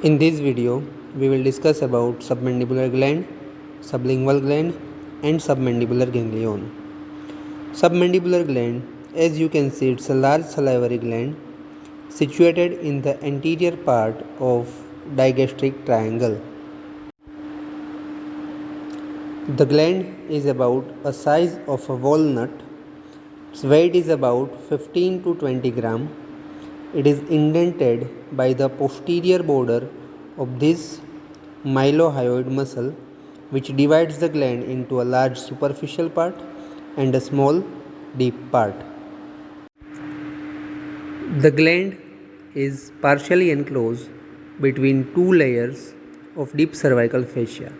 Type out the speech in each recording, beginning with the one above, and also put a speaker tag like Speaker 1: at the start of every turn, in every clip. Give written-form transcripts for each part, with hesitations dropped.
Speaker 1: In this video, we will discuss about submandibular gland, sublingual gland and submandibular ganglion. Submandibular gland, as you can see, it's a large salivary gland situated in the anterior part of digastric triangle. The gland is about a size of a walnut. Its weight is about 15 to 20 gram. It is indented by the posterior border of this mylohyoid muscle, which divides the gland into a large superficial part and a small deep part. The gland is partially enclosed between two layers of deep cervical fascia.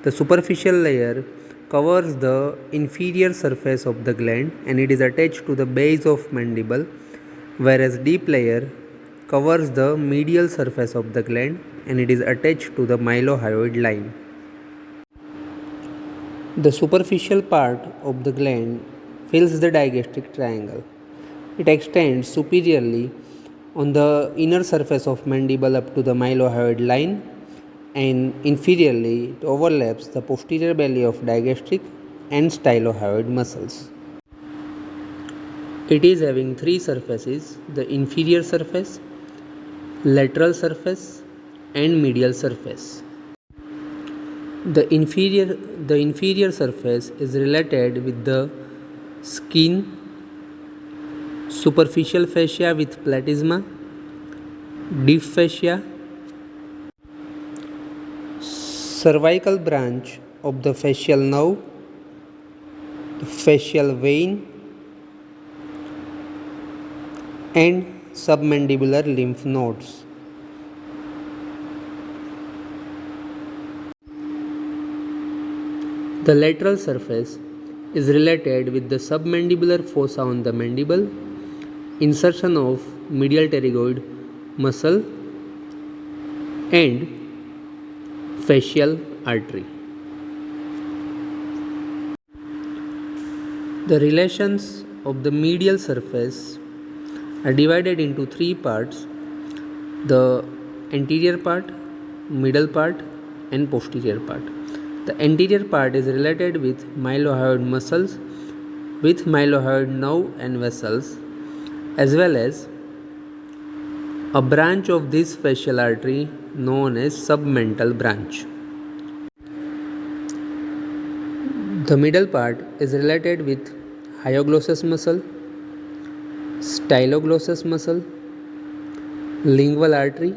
Speaker 1: The superficial layer covers the inferior surface of the gland and it is attached to the base of mandible, whereas deep layer covers the medial surface of the gland and it is attached to the mylohyoid line. The superficial part of the gland fills the digastric triangle. It extends superiorly on the inner surface of mandible up to the mylohyoid line, and inferiorly it overlaps the posterior belly of digastric and stylohyoid muscles. It is having three surfaces: the inferior surface, lateral surface and medial surface. The inferior surface is related with the skin, superficial fascia with platysma, deep fascia, cervical branch of the fascial nerve, the fascial vein and submandibular lymph nodes. The lateral surface is related with the submandibular fossa on the mandible, insertion of medial pterygoid muscle and fascial artery. The relations of the medial surface are divided into three parts: the anterior part, middle part and posterior part. The anterior part is related with mylohyoid muscles, with mylohyoid nerve and vessels, as well as a branch of this fascial artery known as submental branch. The middle part is related with hyoglossus muscle, styloglossus muscle, lingual artery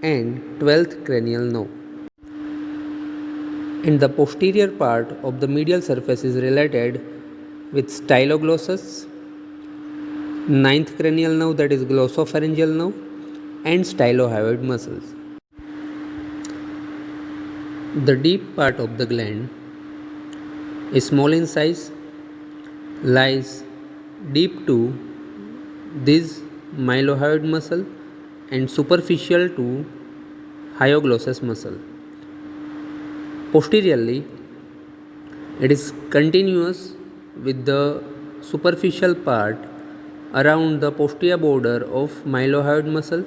Speaker 1: and 12th cranial nerve. And the posterior part of the medial surface is related with styloglossus, 9th cranial nerve, that is glossopharyngeal nerve, and stylohyoid muscles. The deep part of the gland is small in size, lies deep to this mylohyoid muscle and superficial to hyoglossus muscle. Posteriorly, it is continuous with the superficial part around the posterior border of mylohyoid muscle,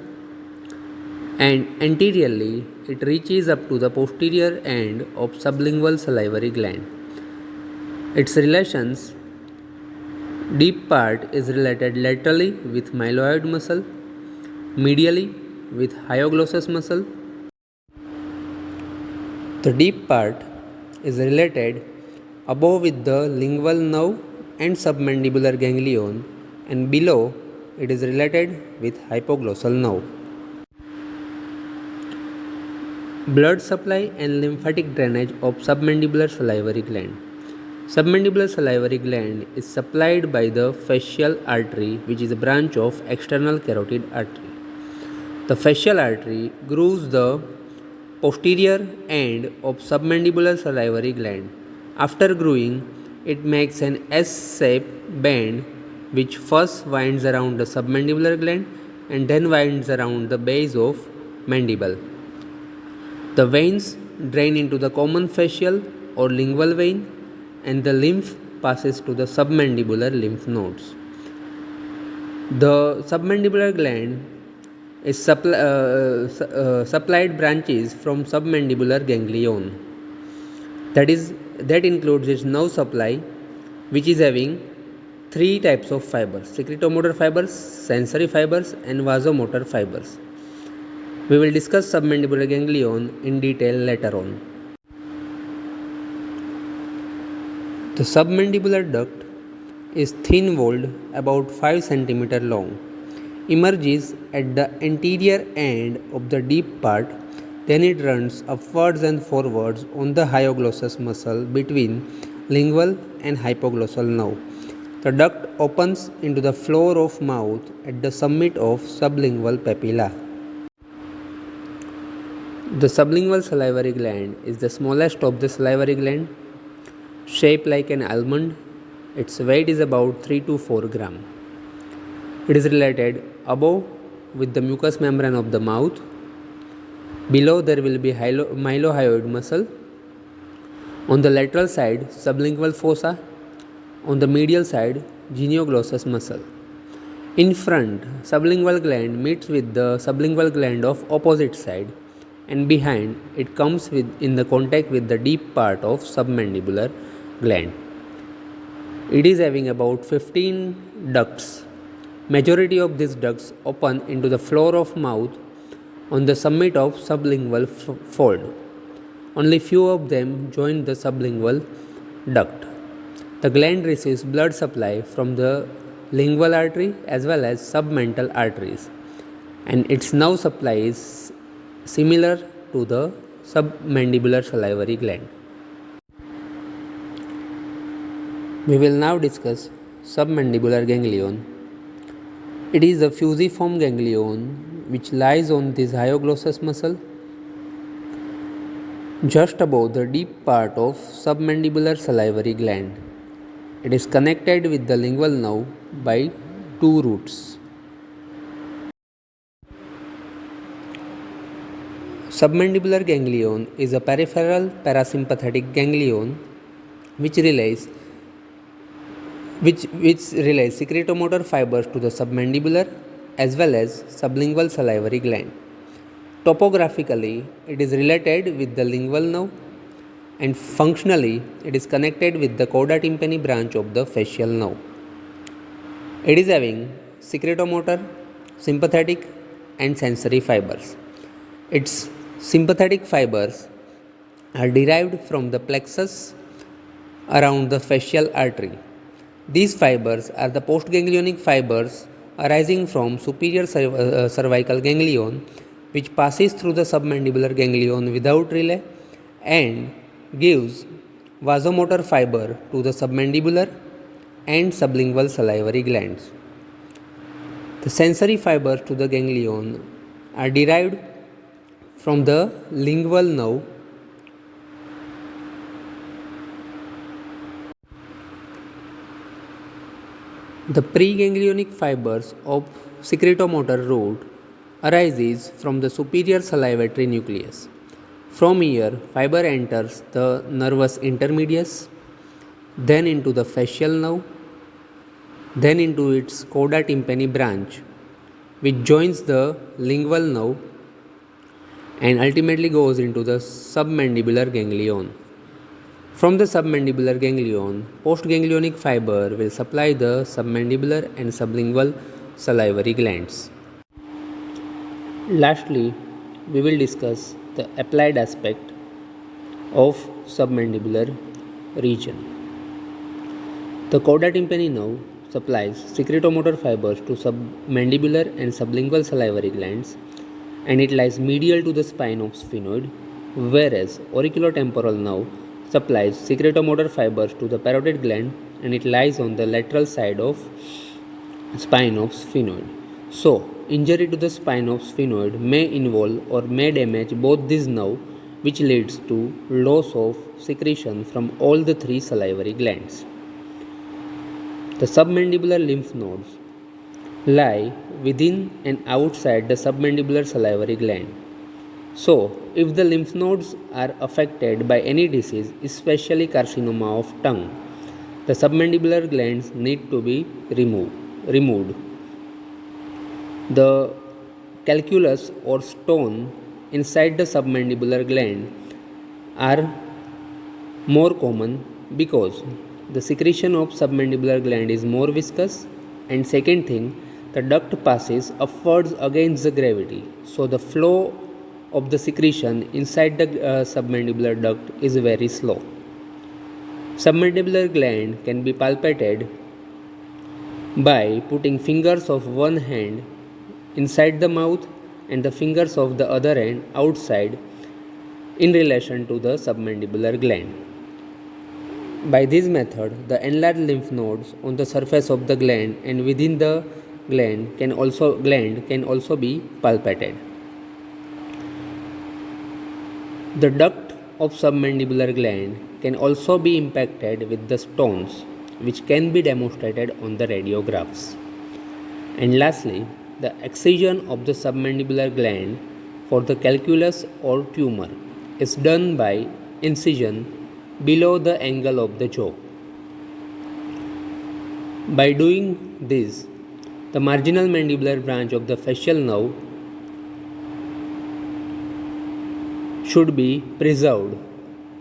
Speaker 1: and anteriorly it reaches up to the posterior end of sublingual salivary gland. Its relations: deep part is related laterally with mylohyoid muscle, medially with hyoglossus muscle. The deep part is related above with the lingual nerve and submandibular ganglion, and below it is related with hypoglossal nerve. Blood supply and lymphatic drainage of submandibular salivary gland. Submandibular salivary gland is supplied by the fascial artery, which is a branch of external carotid artery. The fascial artery grooves the posterior end of submandibular salivary gland. After growing, it makes an S-shaped band which first winds around the submandibular gland and then winds around the base of mandible. The veins drain into the common fascial or lingual vein and the lymph passes to the submandibular lymph nodes. The submandibular gland is supplied branches from submandibular ganglion. That includes its nerve supply, which is having three types of fibers: secretomotor fibers, sensory fibers, and vasomotor fibers. We will discuss submandibular ganglion in detail later on. The submandibular duct is thin-walled, about 5 cm long, emerges at the anterior end of the deep part, then it runs upwards and forwards on the hyoglossus muscle between lingual and hypoglossal nerve. The duct opens into the floor of mouth at the summit of sublingual papilla. The sublingual salivary gland is the smallest of the salivary gland, shaped like an almond. Its weight is about 3 to 4 gram. It is related above with the mucous membrane of the mouth. Below there will be mylohyoid muscle. On the lateral side, sublingual fossa. On the medial side, genioglossus muscle. In front, sublingual gland meets with the sublingual gland of opposite side, and behind it comes in the contact with the deep part of submandibular gland. It is having about 15 ducts. Majority of these ducts open into the floor of mouth on the summit of sublingual fold. Only few of them join the sublingual duct. The gland receives blood supply from the lingual artery as well as submental arteries, and its nerve supply is similar to the submandibular salivary gland. We will now discuss submandibular ganglion. It is a fusiform ganglion which lies on this hyoglossus muscle just above the deep part of submandibular salivary gland. It is connected with the lingual nerve by two roots. Submandibular ganglion is a peripheral parasympathetic ganglion which relays secretomotor fibers to the submandibular as well as sublingual salivary gland. Topographically, it is related with the lingual nerve, and functionally, it is connected with the cauda tympani branch of the facial nerve. It is having secretomotor, sympathetic, and sensory fibers. Its sympathetic fibers are derived from the plexus around the facial artery. These fibers are the postganglionic fibers arising from superior cervical ganglion, which passes through the submandibular ganglion without relay and gives vasomotor fiber to the submandibular and sublingual salivary glands. The sensory fibers to the ganglion are derived from the lingual nerve. The preganglionic fibers of secretomotor root arises from the superior salivatory nucleus. From here, fiber enters the nervus intermedius, then into the facial nerve, then into its cauda tympani branch, which joins the lingual nerve and ultimately goes into the submandibular ganglion. From the submandibular ganglion, postganglionic fiber will supply the submandibular and sublingual salivary glands. Lastly, we will discuss the applied aspect of submandibular region. The cauda tympani nerve supplies secretomotor fibers to submandibular and sublingual salivary glands, and it lies medial to the spine of sphenoid, whereas auriculotemporal nerve supplies secretomotor fibers to the parotid gland, and it lies on the lateral side of spine of sphenoid. So, injury to the spine of sphenoid may involve or may damage both these nerves, which leads to loss of secretion from all the three salivary glands. The submandibular lymph nodes lie within and outside the submandibular salivary gland. So, if the lymph nodes are affected by any disease, especially carcinoma of tongue, the submandibular glands need to be removed. The calculus or stone inside the submandibular gland are more common because the secretion of submandibular gland is more viscous, and second thing, the duct passes upwards against the gravity, so the flow of the secretion inside the submandibular duct is very slow. Submandibular gland can be palpated by putting fingers of one hand inside the mouth and the fingers of the other hand outside in relation to the submandibular gland. By this method, the enlarged lymph nodes on the surface of the gland and within the gland can also be palpated. The duct of submandibular gland can also be impacted with the stones, which can be demonstrated on the radiographs. And lastly, the excision of the submandibular gland for the calculus or tumor is done by incision below the angle of the jaw. By doing this, the marginal mandibular branch of the facial nerve should be preserved,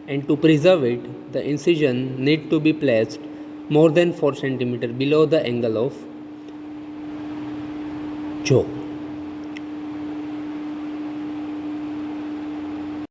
Speaker 1: and to preserve it, the incision need to be placed more than 4 cm below the angle of jaw.